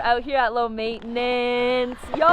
out here at Low Maintenance. Yo!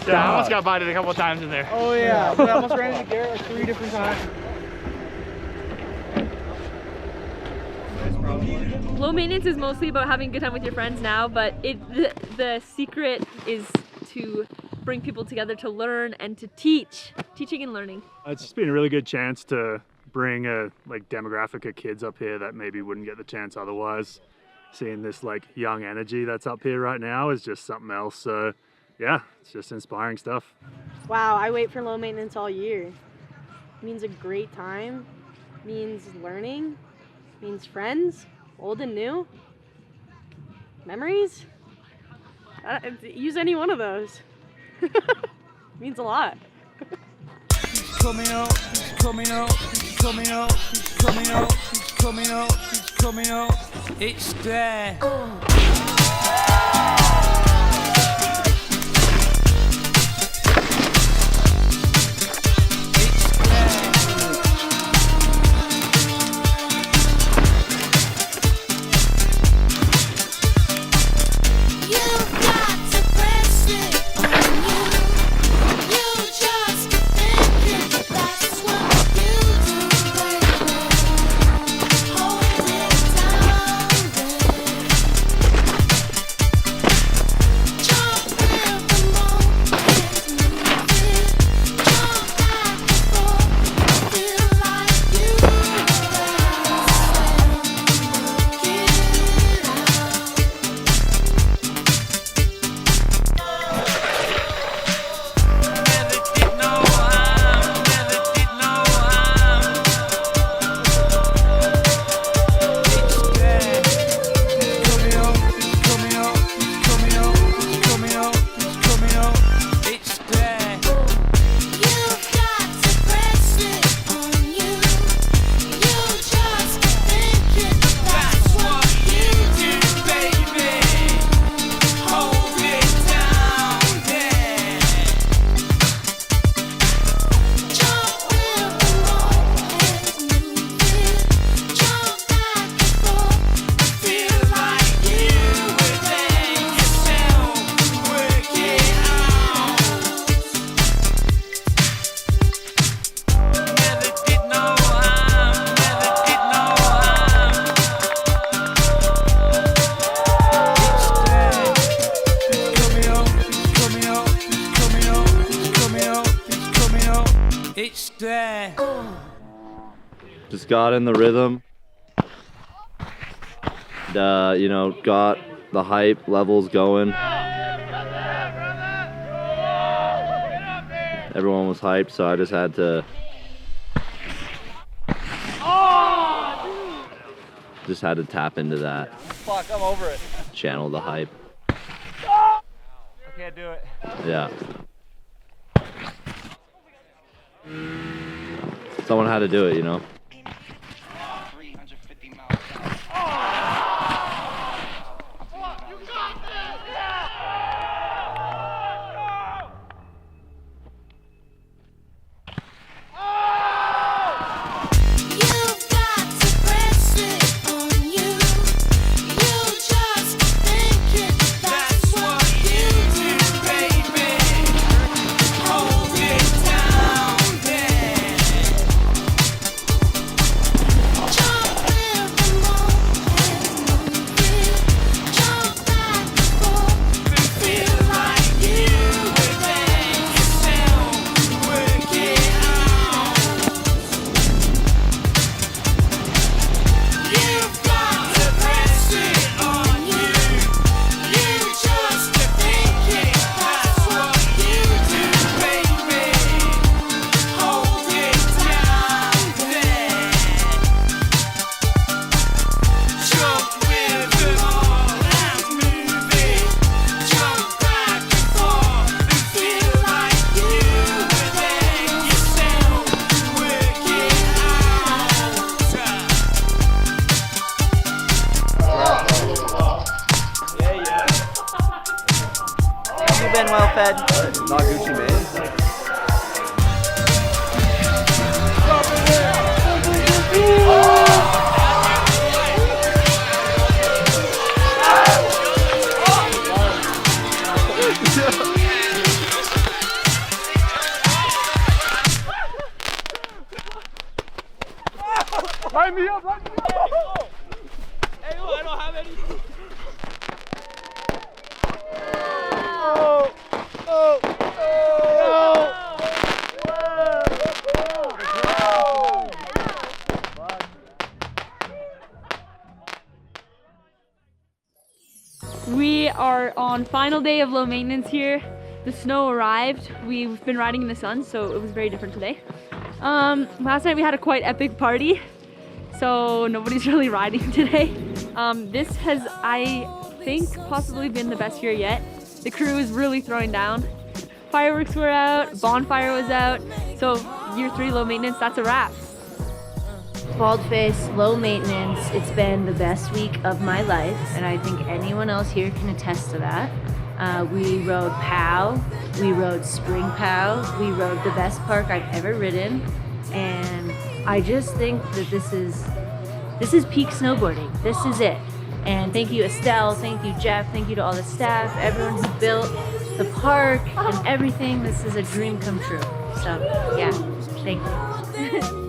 Yeah, I almost got bited a couple times in there. Oh yeah, I almost ran into Garrett like 3 different times. Low maintenance is mostly about having a good time with your friends now, but the secret is to bring people together to learn and to teach. Teaching and learning. It's just been a really good chance to bring a demographic of kids up here that maybe wouldn't get the chance otherwise. Seeing this young energy that's up here right now is just something else. So yeah, it's just inspiring stuff. Wow, I wait for low maintenance all year. It means a great time, means learning, means friends, old and new, memories. Use any one of those. Means a lot. He's coming out, he's coming out, he's coming out, he's coming out, he's coming out, he's coming out. It's there. You've got to press it on you. You just just got in the rhythm. You know, got the hype levels going. Everyone was hyped, so I just had to tap into that. Fuck, I'm over it. Channel the hype. I can't do it. Yeah. Someone had to do it, you know? Not Gucci Mane. Line me up, line me up. Hey, look, I don't have any. We are on final day of low maintenance here. The snow arrived. We've been riding in the sun, so it was very different today. Last night we had a quite epic party, so nobody's really riding today. This has, I think, possibly been the best year yet. The crew is really throwing down. Fireworks were out, bonfire was out, so year 3 low maintenance, that's a wrap. Baldface, low maintenance, it's been the best week of my life, and I think anyone else here can attest to that. We rode POW, we rode Spring POW, we rode the best park I've ever ridden, and I just think that this is peak snowboarding. This is it. And thank you Estelle, thank you Jeff, thank you to all the staff, everyone who built the park and everything. This is a dream come true. So yeah, thank you.